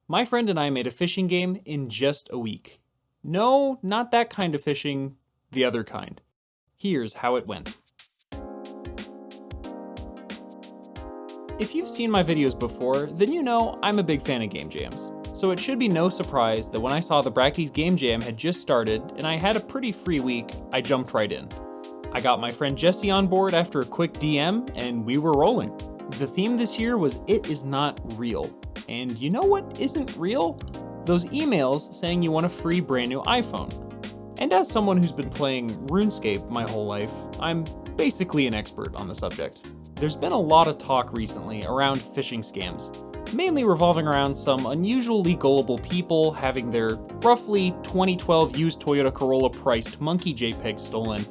My friend and I made a fishing game in just a week. No, not that kind of fishing, the other kind. Here's how it went. If you've seen my videos before, then you know I'm a big fan of game jams. So it should be no surprise that when I saw the Brackeys Game Jam had just started and I had a pretty free week, I jumped right in. I got my friend Jesse on board after a quick DM and we were rolling. The theme this year was It Is Not Real. And you know what isn't real? Those emails saying you want a free brand new iPhone. And as someone who's been playing RuneScape my whole life, I'm basically an expert on the subject. There's been a lot of talk recently around phishing scams, mainly revolving around some unusually gullible people having their roughly 2012 used Toyota Corolla priced monkey JPEG stolen,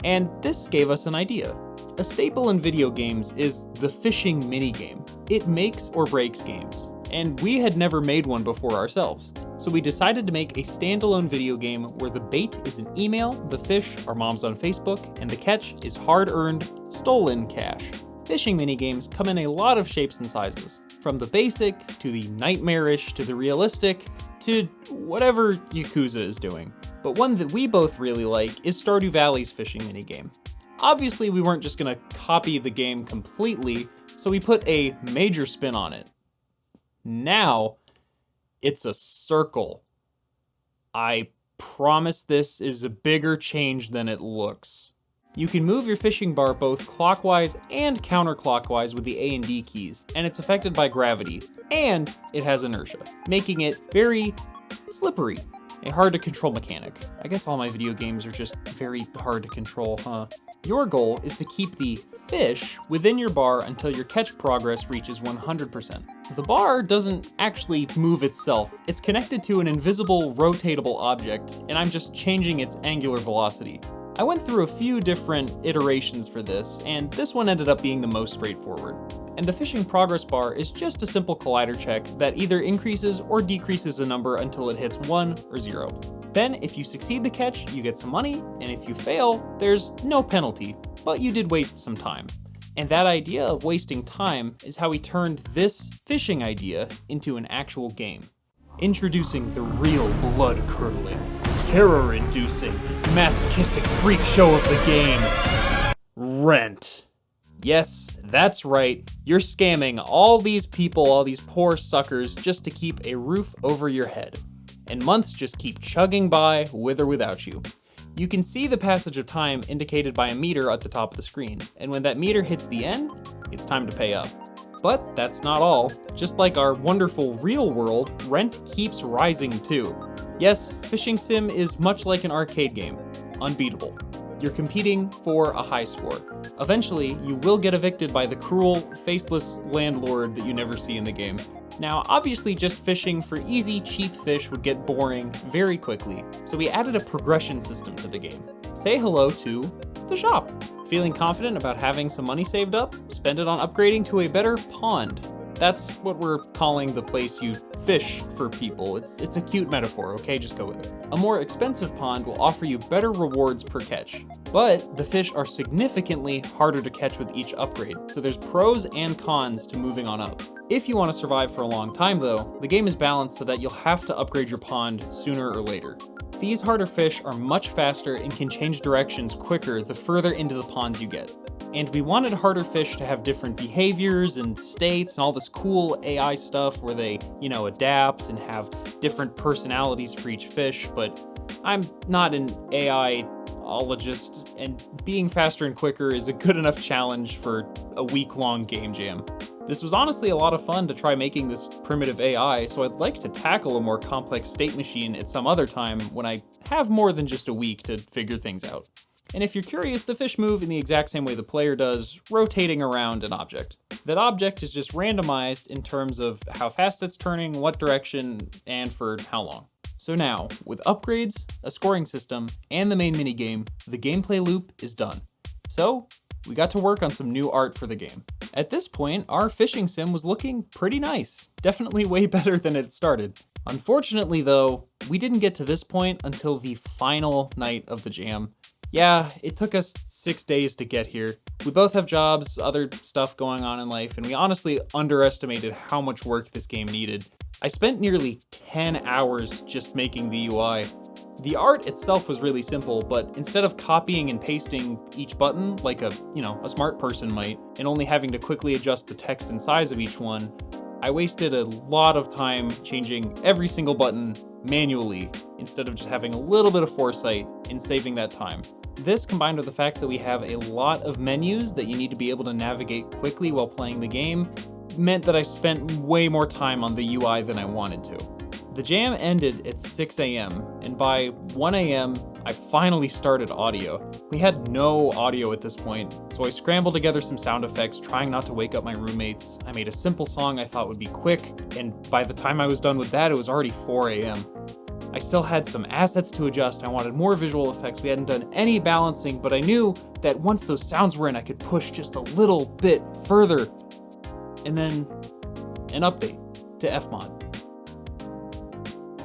and this gave us an idea. A staple in video games is the phishing minigame. It makes or breaks games, and we had never made one before ourselves. So we decided to make a standalone video game where the bait is an email, the fish are moms on Facebook, and the catch is hard-earned, stolen cash. Phishing minigames come in a lot of shapes and sizes, from the basic, to the nightmarish, to the realistic, to whatever Yakuza is doing. But one that we both really like is Stardew Valley's phishing minigame. Obviously, we weren't just gonna copy the game completely, so we put a major spin on it. Now, it's a circle. I promise this is a bigger change than it looks. You can move your fishing bar both clockwise and counterclockwise with the A and D keys, and it's affected by gravity, and it has inertia, making it very slippery. A hard to control mechanic. I guess all my video games are just very hard to control, huh? Your goal is to keep the fish within your bar until your catch progress reaches 100%. The bar doesn't actually move itself. It's connected to an invisible, rotatable object, and I'm just changing its angular velocity. I went through a few different iterations for this, and this one ended up being the most straightforward. And the fishing progress bar is just a simple collider check that either increases or decreases a number until it hits 1 or 0. Then, if you succeed the catch, you get some money, and if you fail, there's no penalty, but you did waste some time. And that idea of wasting time is how we turned this fishing idea into an actual game. Introducing the real blood-curdling, terror-inducing, masochistic freak show of the game, Rent. Yes, that's right, you're scamming all these people, all these poor suckers, just to keep a roof over your head. And months just keep chugging by, with or without you. You can see the passage of time indicated by a meter at the top of the screen, and when that meter hits the end, it's time to pay up. But that's not all. Just like our wonderful real world, rent keeps rising too. Yes, Fishing Sim is much like an arcade game, unbeatable. You're competing for a high score. Eventually, you will get evicted by the cruel, faceless landlord that you never see in the game. Now, obviously just fishing for easy, cheap fish would get boring very quickly, so we added a progression system to the game. Say hello to the shop. Feeling confident about having some money saved up? Spend it on upgrading to a better pond. That's what we're calling the place you fish for people. It's a cute metaphor, okay? Just go with it. A more expensive pond will offer you better rewards per catch, but the fish are significantly harder to catch with each upgrade, so there's pros and cons to moving on up. If you want to survive for a long time though, the game is balanced so that you'll have to upgrade your pond sooner or later. These harder fish are much faster and can change directions quicker the further into the ponds you get. And we wanted harder fish to have different behaviors and states and all this cool AI stuff where they, adapt and have different personalities for each fish, but I'm not an AI-ologist, and being faster and quicker is a good enough challenge for a week-long game jam. This was honestly a lot of fun to try making this primitive AI, so I'd like to tackle a more complex state machine at some other time when I have more than just a week to figure things out. And if you're curious, the fish move in the exact same way the player does, rotating around an object. That object is just randomized in terms of how fast it's turning, what direction, and for how long. So now, with upgrades, a scoring system, and the main minigame, the gameplay loop is done. So, we got to work on some new art for the game. At this point, our fishing sim was looking pretty nice. Definitely way better than it started. Unfortunately though, we didn't get to this point until the final night of the jam. Yeah, it took us 6 days to get here. We both have jobs, other stuff going on in life, and we honestly underestimated how much work this game needed. I spent nearly 10 hours just making the UI. The art itself was really simple, but instead of copying and pasting each button like a smart person might, and only having to quickly adjust the text and size of each one, I wasted a lot of time changing every single button manually, instead of just having a little bit of foresight in saving that time. This, combined with the fact that we have a lot of menus that you need to be able to navigate quickly while playing the game, meant that I spent way more time on the UI than I wanted to. The jam ended at 6 a.m., and by 1 a.m., I finally started audio. We had no audio at this point, so I scrambled together some sound effects, trying not to wake up my roommates. I made a simple song I thought would be quick, and by the time I was done with that, it was already 4 a.m. I still had some assets to adjust. I wanted more visual effects. We hadn't done any balancing, but I knew that once those sounds were in, I could push just a little bit further. And then an update to FMOD.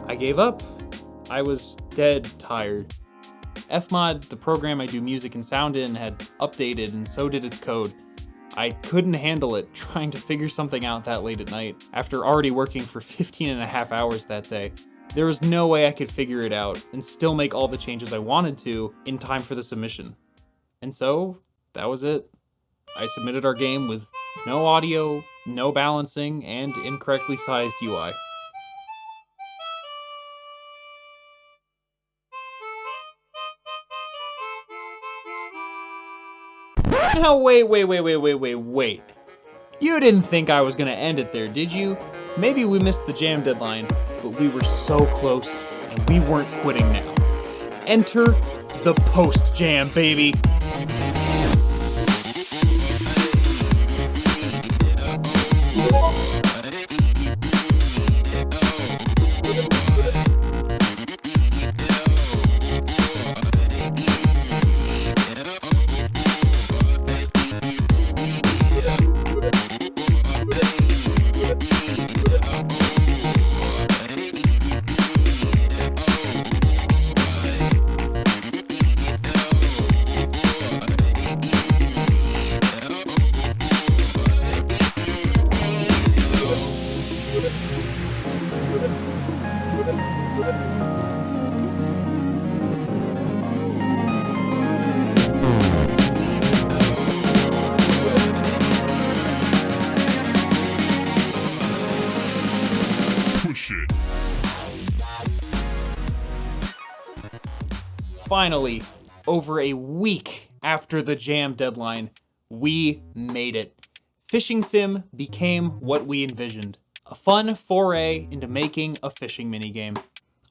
I gave up. I was dead tired. FMOD, the program I do music and sound in, had updated, and so did its code. I couldn't handle it trying to figure something out that late at night, after already working for 15.5 hours that day. There was no way I could figure it out and still make all the changes I wanted to in time for the submission. And so, that was it. I submitted our game with no audio, no balancing, and incorrectly sized UI. Now wait. You didn't think I was gonna end it there, did you? Maybe we missed the jam deadline, but we were so close, and we weren't quitting now. Enter the post-jam, baby. Finally, over a week after the jam deadline, we made it. Fishing Sim became what we envisioned, a fun foray into making a fishing minigame.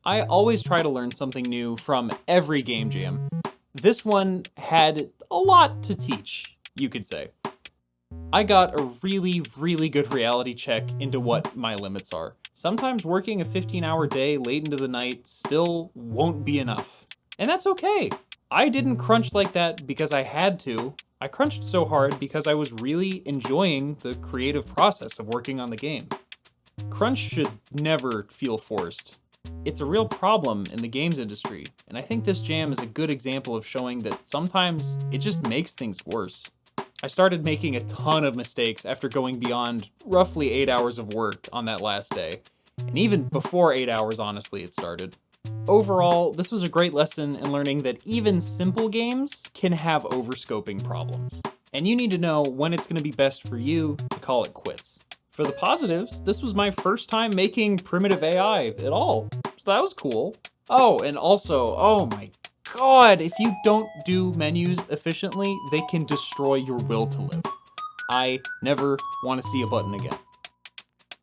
I always try to learn something new from every game jam. This one had a lot to teach, you could say. I got a really good reality check into what my limits are. Sometimes working a 15-hour day late into the night still won't be enough. And that's okay. I didn't crunch like that because I had to. I crunched so hard because I was really enjoying the creative process of working on the game. Crunch should never feel forced. It's a real problem in the games industry, and I think this jam is a good example of showing that sometimes it just makes things worse. I started making a ton of mistakes after going beyond roughly 8 hours of work on that last day, and even before 8 hours, honestly, it started. Overall, this was a great lesson in learning that even simple games can have overscoping problems, and you need to know when it's going to be best for you to call it quits. For the positives, this was my first time making primitive AI at all, so that was cool. Oh, and also, oh my god, if you don't do menus efficiently, they can destroy your will to live. I never want to see a button again.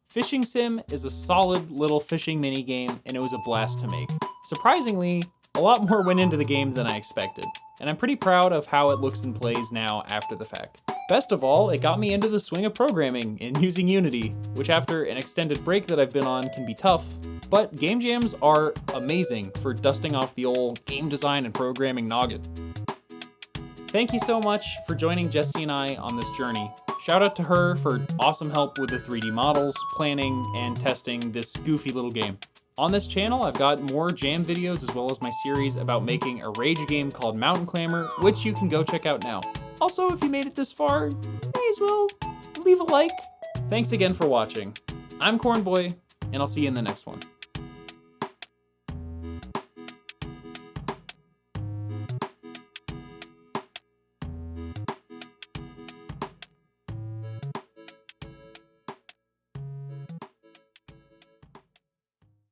Fishing Sim is a solid little fishing minigame, and it was a blast to make. Surprisingly, a lot more went into the game than I expected, and I'm pretty proud of how it looks and plays now after the fact. Best of all, it got me into the swing of programming and using Unity, which after an extended break that I've been on can be tough, but game jams are amazing for dusting off the old game design and programming noggin. Thank you so much for joining Jessie and I on this journey. Shout out to her for awesome help with the 3D models, planning, and testing this goofy little game. On this channel, I've got more jam videos as well as my series about making a rage game called Mountain Clamor, which you can go check out now. Also, if you made it this far, may as well leave a like. Thanks again for watching. I'm Cornboy, and I'll see you in the next one.